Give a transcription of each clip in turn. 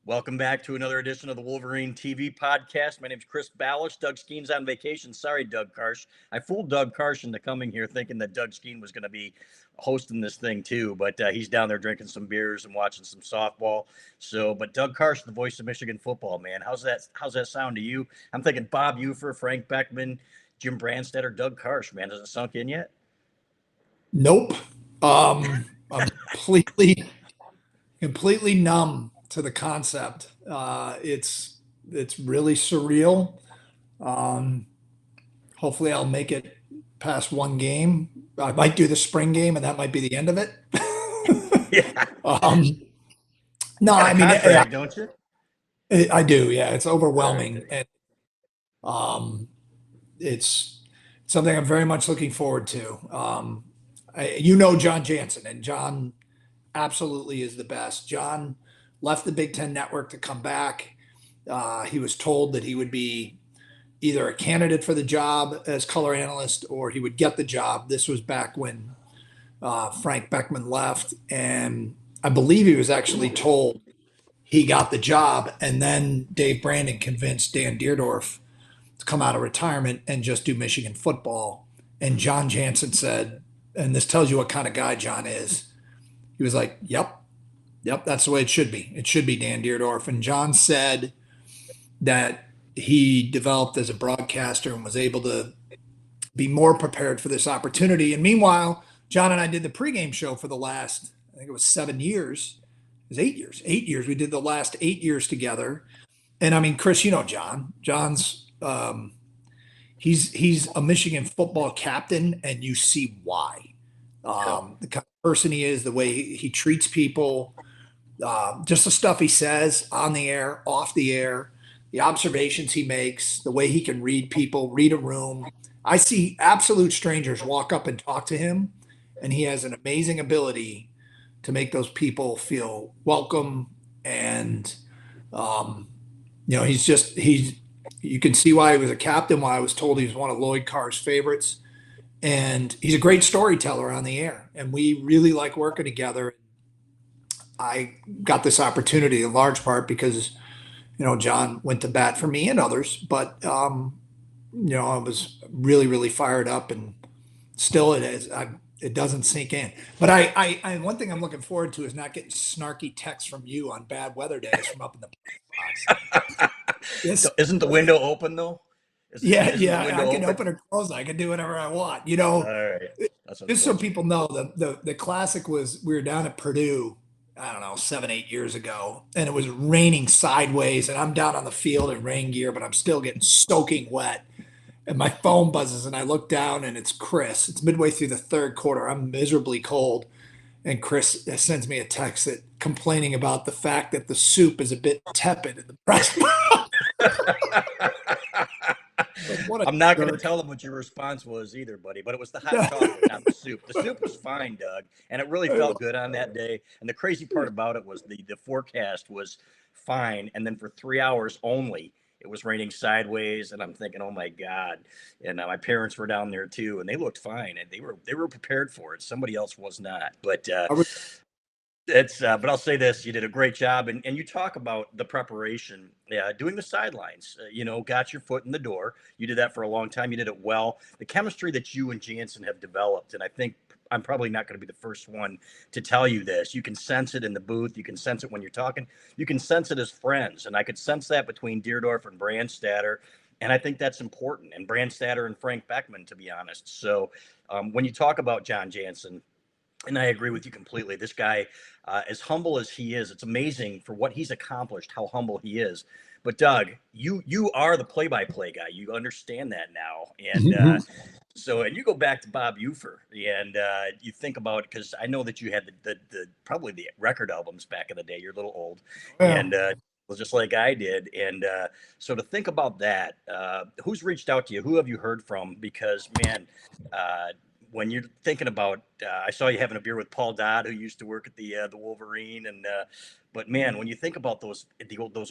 Welcome back to another edition of the Wolverine TV podcast. My name's Chris Balas. Doug Skeen's on vacation. Sorry, Doug Karsch. I fooled Doug Karsch into coming here thinking that Doug Skeen was going to be hosting this thing too, but he's down there drinking some beers and watching some softball. But Doug Karsch, the voice of Michigan football, man, how's that sound to you? I'm thinking Bob Ufer, Frank Beckman, Jim Brandstetter, Doug Karsch. Man, has it sunk in yet? Nope. I'm completely numb to the concept. It's really surreal. Hopefully I'll make it past one game. I might do the spring game and that might be the end of it. Yeah. No, I mean, contract, don't you? I do. Yeah. It's overwhelming. And it's something I'm very much looking forward to. John Jansen, and John absolutely is the best. John left the Big Ten Network to come back. He was told that he would be either a candidate for the job as color analyst or he would get the job. This was back when Frank Beckman left. And I believe he was actually told he got the job. And then Dave Brandon convinced Dan Deerdorf to come out of retirement and just do Michigan football. And John Jansen said, and this tells you what kind of guy John is, he was like, yep, that's the way it should be. It should be Dan Deerdorf. And John said that he developed as a broadcaster and was able to be more prepared for this opportunity. And meanwhile, John and I did the pregame show for the last, I think it was 7 years. It was 8 years. 8 years. We did the last 8 years together. And I mean, Chris, you know John. John's he's a Michigan football captain, and you see why. The kind of person he is, the way he treats people, just the stuff he says on the air, off the air, the observations he makes, the way he can read people, read a room. I see absolute strangers walk up and talk to him, and he has an amazing ability to make those people feel welcome. And, you can see why he was a captain, why I was told he was one of Lloyd Carr's favorites. And he's a great storyteller on the air, and we really like working together. I got this opportunity in large part because, John went to bat for me and others, but, I was really, really fired up, and still it is. It doesn't sink in. But I one thing I'm looking forward to is not getting snarky texts from you on bad weather days from up in the box. Isn't the window open though? I can open or close. I can do whatever I want. All right. Just so people know, the classic was we were down at Purdue, I don't know, 7-8 years ago, and it was raining sideways, and I'm down on the field in rain gear, but I'm still getting soaking wet. And my phone buzzes, and I look down, and it's Chris. It's midway through the third quarter. I'm miserably cold, and Chris sends me a text complaining about the fact that the soup is a bit tepid in the press box. I'm not going to tell him what your response was either, buddy, but it was the hot chocolate, not the soup. The soup was fine, Doug, and it really felt good on that day. And the crazy part about it was the forecast was fine, and then for 3 hours only, it was raining sideways, and I'm thinking, oh my God. And my parents were down there too, and they looked fine, and they were prepared for it. Somebody else was not, but but I'll say this: you did a great job, and you talk about the preparation, doing the sidelines. Got your foot in the door. You did that for a long time. You did it well. The chemistry that you and Jansen have developed, and I think I'm probably not going to be the first one to tell you this. You can sense it in the booth. You can sense it when you're talking. You can sense it as friends, and I could sense that between Deerdorf and Brandstetter, and I think that's important. And Brandstetter and Frank Beckman, to be honest. So when you talk about John Jansen. And I agree with you completely. This guy, as humble as he is, it's amazing for what he's accomplished, how humble he is. But Doug, you are the play-by-play guy. You understand that now. And and you go back to Bob Ufer, and you think about it, because I know that you had the probably the record albums back in the day. You're a little old. Yeah. And just like I did. And so to think about that, who's reached out to you? Who have you heard from? Because, man, when you're thinking about, I saw you having a beer with Paul Dodd, who used to work at the Wolverine, and but man, when you think about those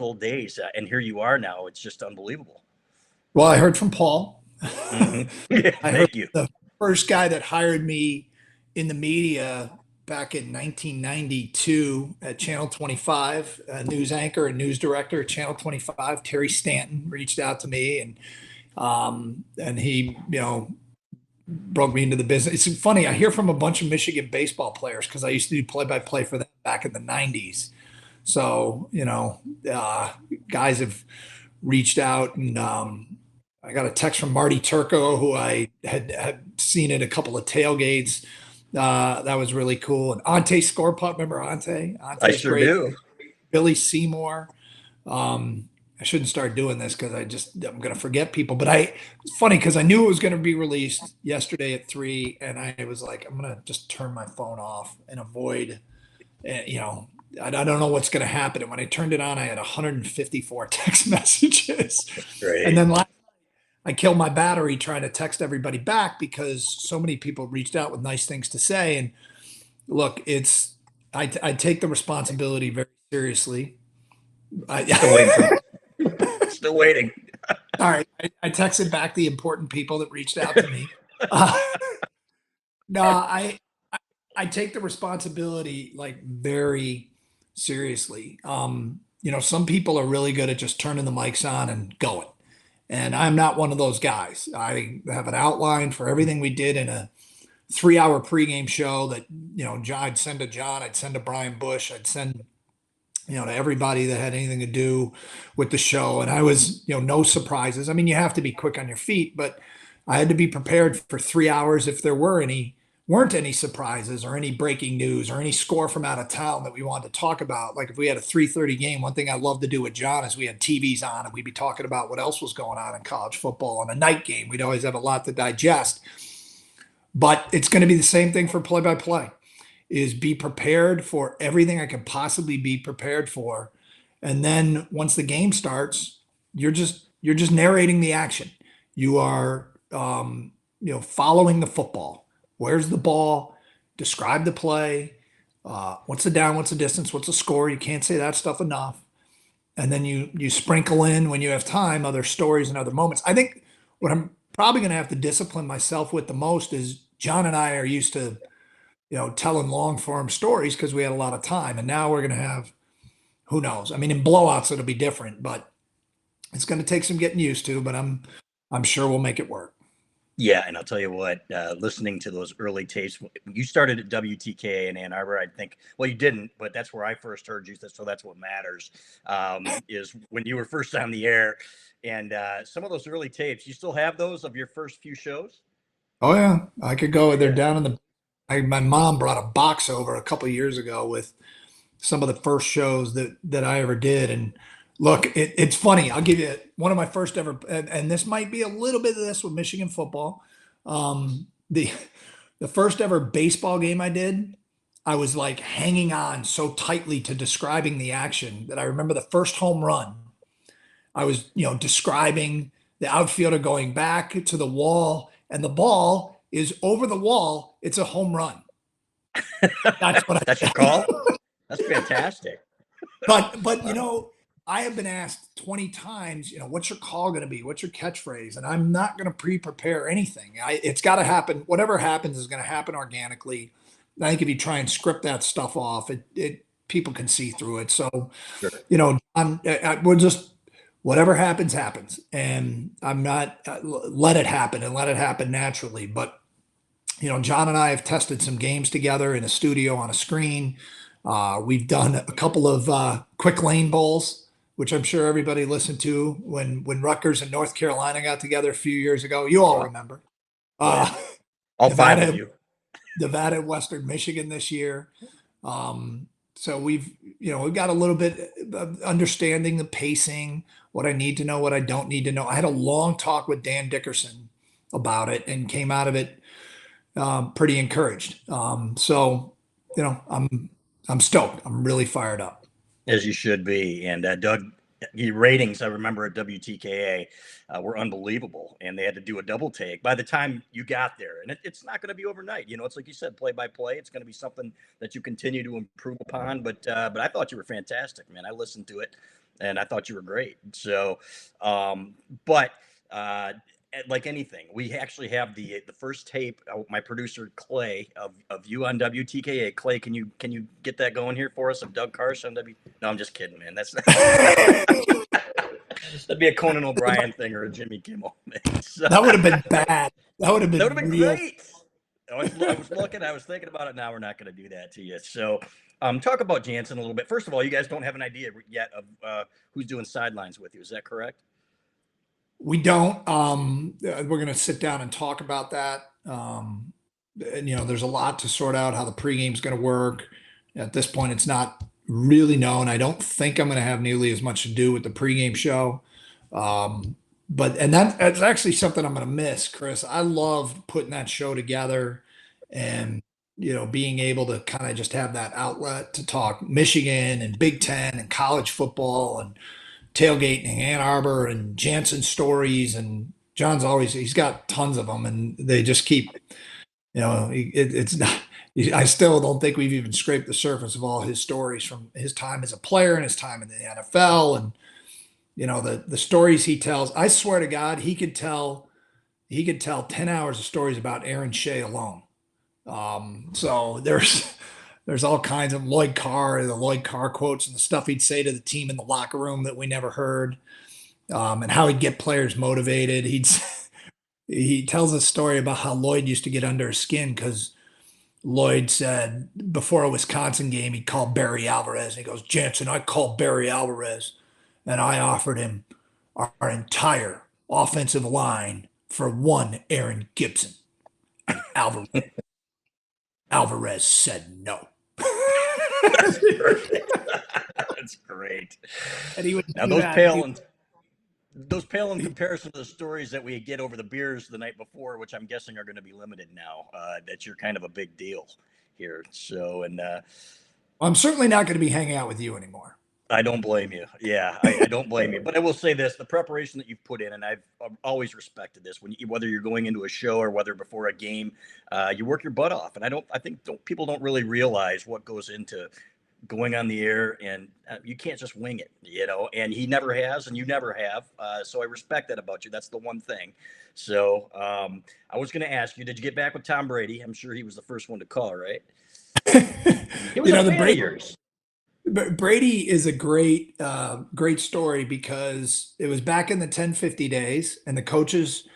old days, and here you are now, it's just unbelievable. Well, I heard from Paul. Mm-hmm. Yeah, I heard the first guy that hired me in the media back in 1992 at Channel 25, a news anchor and news director at Channel 25, Terry Stanton, reached out to me, and he, broke me into the business. It's funny. I hear from a bunch of Michigan baseball players because I used to do play-by-play for them back in the 90s. So, guys have reached out, and I got a text from Marty Turco, who I had seen at a couple of tailgates. That was really cool. And Ante Scorpup, remember Ante? I sure great. do. Billy Seymour. I shouldn't start doing this because I'm going to forget people. But it's funny because I knew it was going to be released yesterday at 3, and I was like, I'm going to just turn my phone off and avoid, I don't know what's going to happen. And when I turned it on, I had 154 text messages. Right. And then I killed my battery trying to text everybody back because so many people reached out with nice things to say. And look, I take the responsibility very seriously. Still waiting. All right. I texted back the important people that reached out to me. No, I take the responsibility like very seriously. Some people are really good at just turning the mics on and going. And I'm not one of those guys. I have an outline for everything we did in a 3-hour pregame show that, I'd send to John, I'd send to Brian Bush, I'd send, to everybody that had anything to do with the show. And I was, no surprises. I mean, you have to be quick on your feet, but I had to be prepared for 3 hours if there weren't any surprises or any breaking news or any score from out of town that we wanted to talk about. Like if we had a 3:30 game, one thing I love to do with John is we had TVs on and we'd be talking about what else was going on in college football. On a night game, we'd always have a lot to digest. But it's going to be the same thing for play-by-play, is be prepared for everything I can possibly be prepared for. And then once the game starts, you're just narrating the action. You are, following the football. Where's the ball? Describe the play. What's the down? What's the distance? What's the score? You can't say that stuff enough. And then you sprinkle in, when you have time, other stories and other moments. I think what I'm probably going to have to discipline myself with the most is John and I are used to, telling long form stories because we had a lot of time. And now we're going to have, who knows? I mean, in blowouts, it'll be different, but it's going to take some getting used to, but I'm sure we'll make it work. Yeah, and I'll tell you what, listening to those early tapes, you started at WTKA in Ann Arbor, I think. Well, you didn't, but that's where I first heard you, so that's what matters, is when you were first on the air. And some of those early tapes, you still have those of your first few shows? Oh, yeah. I could go. They're down in my mom brought a box over a couple of years ago with some of the first shows that I ever did. And look, it's funny. I'll give you one of my first ever, and this might be a little bit of this with Michigan football. The first ever baseball game I did, I was like hanging on so tightly to describing the action that I remember the first home run. I was, describing the outfielder going back to the wall, and the ball is over the wall. It's a home run. That's what That's your call? That's fantastic. But I have been asked 20 times, what's your call going to be? What's your catchphrase? And I'm not going to pre-prepare anything. It's got to happen. Whatever happens is going to happen organically. I think if you try and script that stuff off, people can see through it. So, Sure. we're just, whatever happens, happens. And I'm not, let it happen and let it happen naturally. But, John and I have tested some games together in a studio on a screen. We've done a couple of quick lane bowls, which I'm sure everybody listened to when Rutgers and North Carolina got together a few years ago. You all remember. All Nevada, five of you. Nevada and Western Michigan this year. So we've got a little bit of understanding the pacing, what I need to know, what I don't need to know. I had a long talk with Dan Dickerson about it and came out of it pretty encouraged. So, I'm stoked. I'm really fired up. As you should be. And Doug, your ratings, I remember at WTKA, were unbelievable. And they had to do a double take by the time you got there. And it's not going to be overnight. It's like you said, play by play. It's going to be something that you continue to improve upon. But I thought you were fantastic, man. I listened to it and I thought you were great. So, like anything, we actually have the first tape. My producer Clay of you on WTKA. Clay, can you get that going here for us of Doug Karsch on W? No, I'm just kidding, man. That's that'd be a Conan O'Brien thing or a Jimmy Kimmel thing. So, That would have been bad. That would have that would been have been real. great. I was looking, I was thinking about it. Now we're not going to do that to you. So, talk about Jansen a little bit. First of all, you guys don't have an idea yet of who's doing sidelines with you. Is that correct? We don't. We're going to sit down and talk about that. And there's a lot to sort out how the pregame's going to work. At this point, it's not really known. I don't think I'm going to have nearly as much to do with the pregame show. That's actually something I'm going to miss, Chris. I loved putting that show together and, being able to kind of just have that outlet to talk Michigan and Big Ten and college football and tailgate in Ann Arbor and Jansen stories. And he's got tons of them, and they just keep, it's not, I still don't think we've even scraped the surface of all his stories from his time as a player and his time in the NFL. And, the stories he tells, I swear to God, he could tell 10 hours of stories about Aaron Shea alone. So there's all kinds of Lloyd Carr, the Lloyd Carr quotes and the stuff he'd say to the team in the locker room that we never heard, and how he'd get players motivated. He tells a story about how Lloyd used to get under his skin because Lloyd said before a Wisconsin game, he called Barry Alvarez. And he goes, Jansen, I called Barry Alvarez and I offered him our entire offensive line for one Aaron Gibson. And Alvarez said no. That's great. That's great. And he would now those pale in comparison to the stories that we get over the beers the night before, which I'm guessing are going to be limited now. That you're kind of a big deal here. So, and I'm certainly not going to be hanging out with you anymore. I don't blame you. Yeah, I don't blame you. But I will say this: the preparation that you've put in, and I've always respected this. Whether you're going into a show or whether before a game, you work your butt off. And I think people don't really realize what goes into going on the air, and you can't just wing it, and he never has, and you never have. So I respect that about you. That's the one thing. So I was going to ask you, did you get back with Tom Brady? I'm sure he was the first one to call, right? He was a fan of yours. Brady is a great story because it was back in the 1050 days, and the coaches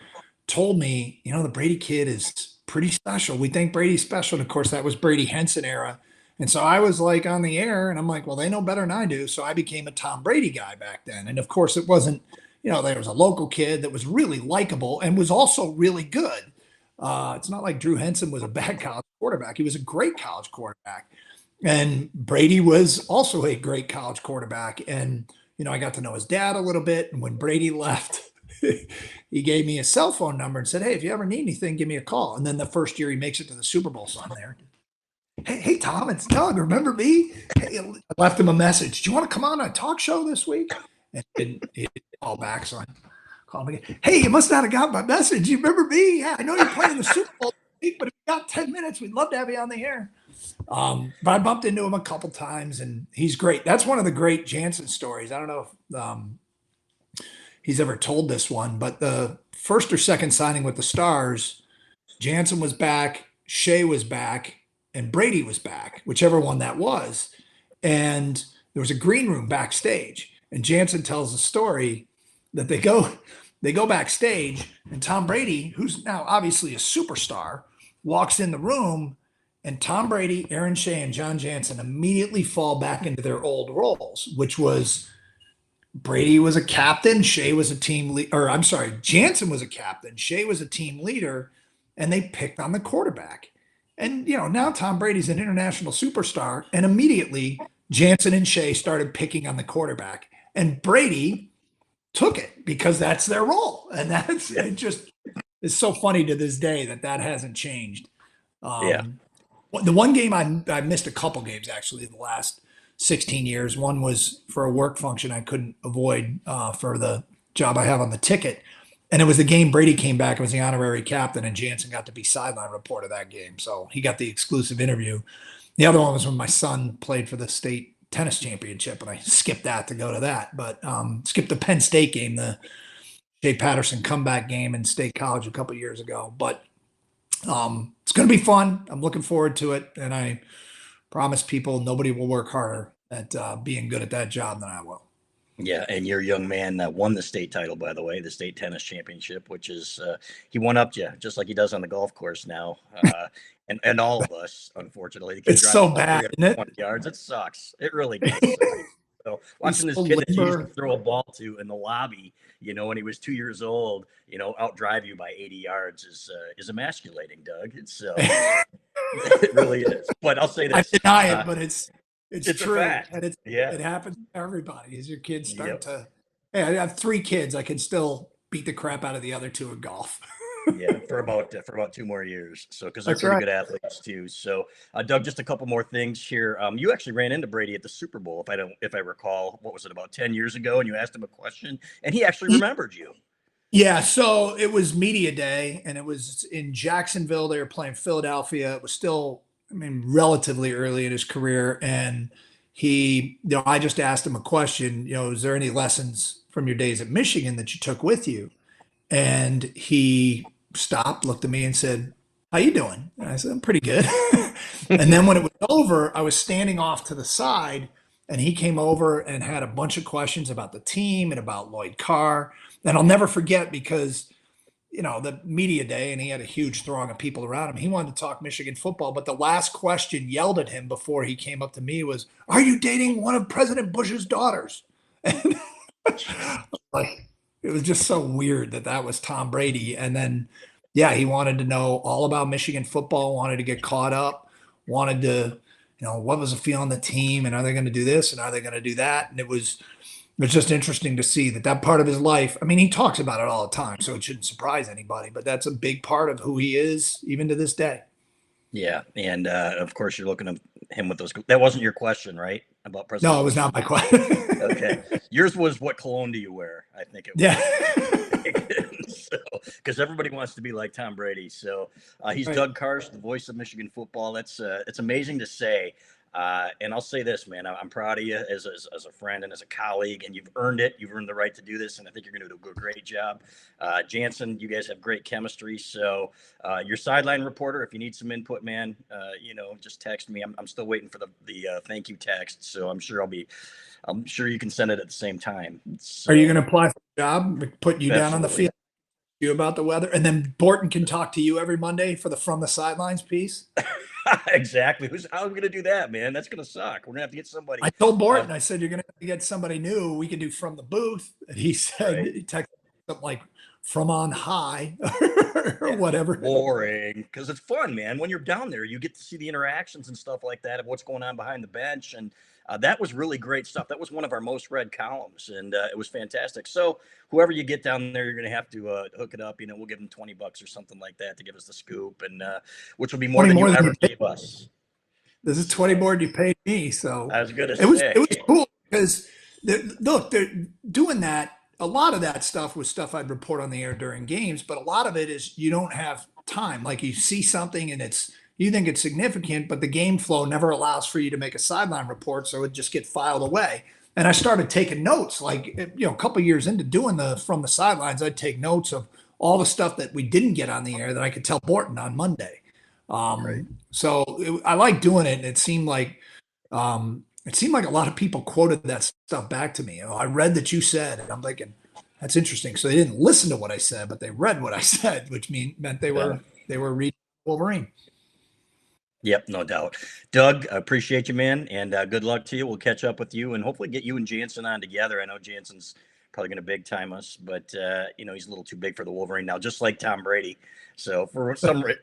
told me, the Brady kid is pretty special. We think Brady's special. And of course, that was Brady Henson era. And so I was like on the air, and I'm like, well, they know better than I do. So I became a Tom Brady guy back then. And of course, it wasn't, there was a local kid that was really likable and was also really good. It's not like Drew Henson was a bad college quarterback. He was a great college quarterback. And Brady was also a great college quarterback. And, I got to know his dad a little bit. And when Brady left, he gave me a cell phone number and said, hey, if you ever need anything, give me a call. And then the first year he makes it to the Super Bowl, so I'm there. Hey, Tom, it's Doug. Remember me? Hey, I left him a message. Do you want to come on a talk show this week? And he didn't call back, so I called him again. Hey, you must not have got my message. You remember me? Yeah, I know you're playing the Super Bowl this week, but if you got 10 minutes, we'd love to have you on the air. But I bumped into him a couple times, and he's great. That's one of the great Jansen stories. I don't know if he's ever told this one, but the first or second signing with the Stars, Jansen was back, Shea was back, and Brady was back, whichever one that was. And there was a green room backstage. And Jansen tells a story that they go backstage, and Tom Brady, who's now obviously a superstar, walks in the room, and Tom Brady, Aaron Shea, and John Jansen immediately fall back into their old roles, which was Brady was a captain, Shea was a team leader, or I'm sorry, Jansen was a captain, Shea was a team leader, and they picked on the quarterback. And, now Tom Brady's an international superstar, and immediately Jansen and Shea started picking on the quarterback, and Brady took it because that's their role. And it just is so funny to this day that hasn't changed. The one game I missed a couple games actually in the last 16 years. One was for a work function I couldn't avoid for the job I have on the ticket. And it was the game Brady came back and was the honorary captain, and Jansen got to be sideline reporter that game. So he got the exclusive interview. The other one was when my son played for the state tennis championship, and I skipped that to go to that. But skipped the Penn State game, the Jay Patterson comeback game in State College a couple years ago. But it's going to be fun. I'm looking forward to it, and I promise people nobody will work harder at being good at that job than I will. Yeah, and your young man won the state title, by the way, the state tennis championship, which is he won up you just like he does on the golf course now. And all of us, unfortunately, the kid It's so bad, isn't it? 20 yards. It sucks. It really does. So watching this kid that you used to throw a ball to in the lobby, when he was 2 years old, outdrive you by 80 yards is emasculating, Doug. It's it really is. But I'll say this: I deny it, but it's true, and it happens to everybody. As your kids start to, hey, I have 3 kids, I can still beat the crap out of the other 2 in golf. Yeah, for about 2 more years. So because they're pretty good athletes too. So Doug, just a couple more things here. You actually ran into Brady at the Super Bowl, if I recall. What was it, about 10 years ago? And you asked him a question, and he actually remembered you. Yeah, so it was media day, and it was in Jacksonville. They were playing Philadelphia. It was still, relatively early in his career, and he, I just asked him a question. Is there any lessons from your days at Michigan that you took with you? And he stopped, looked at me, and said, "How you doing?" And I said, "I'm pretty good." And then when it was over, I was standing off to the side, and he came over and had a bunch of questions about the team and about Lloyd Carr. And I'll never forget because, the media day, and he had a huge throng of people around him. He wanted to talk Michigan football, but the last question yelled at him before he came up to me was, "Are you dating one of President Bush's daughters?" And like, it was just so weird that was Tom Brady. And then, yeah, he wanted to know all about Michigan football, wanted to get caught up, wanted to, what was the feel on the team, and are they going to do this and are they going to do that? And it was just interesting to see that part of his life. He talks about it all the time, so it shouldn't surprise anybody, but that's a big part of who he is, even to this day. Yeah, and of course you're looking at him with those. That wasn't your question, right? About President? No, it was not my question. Okay, yours was, what cologne do you wear? I think it was. Yeah. Because everybody wants to be like Tom Brady. So he's right. Doug Karsch, the voice of Michigan football. It's amazing to say. And I'll say this, man, I'm proud of you as a friend and as a colleague, and you've earned it. You've earned the right to do this, and I think you're going to do a great job. Jansen, you guys have great chemistry. So your sideline reporter, if you need some input, man, just text me. I'm still waiting for the thank you text. So I'm sure you can send it at the same time. So, are you going to apply for the job? Put you down on the field? You about the weather, and then Borton can talk to you every Monday for the From the Sidelines piece. Exactly. How are we going to do that, man? That's going to suck. We're going to have to get somebody. I told Borton, I said, you're going to have to get somebody new. We can do From the Booth. And he said, right. He texted something like From on High or whatever. Boring, because it's fun, man. When you're down there, you get to see the interactions and stuff like that of what's going on behind the bench. And that was really great stuff. That was one of our most read columns, and it was fantastic. So whoever you get down there, you're going to have to hook it up. We'll give them $20 or something like that to give us the scoop, and which will be more than you ever gave us. This is 20 more than you paid me. So I was going to say. It was cool because look, they're doing that. A lot of that stuff was stuff I'd report on the air during games, but a lot of it is you don't have time. Like, you see something and you think it's significant, but the game flow never allows for you to make a sideline report, so it just get filed away. And I started taking notes, like, a couple of years into doing From the Sidelines, I'd take notes of all the stuff that we didn't get on the air that I could tell Borton on Monday. Right. So I like doing it, and it seemed like a lot of people quoted that stuff back to me. I read that you said, and I'm thinking, that's interesting. So they didn't listen to what I said, but they read what I said, which meant they were reading Wolverine. Yep, no doubt. Doug, I appreciate you, man, and good luck to you. We'll catch up with you and hopefully get you and Jansen on together. I know Jansen's probably going to big time us, but he's a little too big for the Wolverine now, just like Tom Brady. So for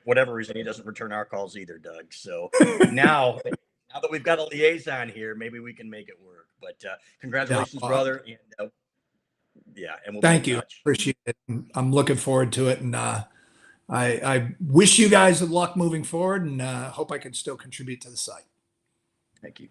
whatever reason, he doesn't return our calls either, Doug. So now that we've got a liaison here, maybe we can make it work. But congratulations, brother. And and we'll thank you. Appreciate it. I'm looking forward to it, and I wish you guys luck moving forward, and hope I can still contribute to the site. Thank you.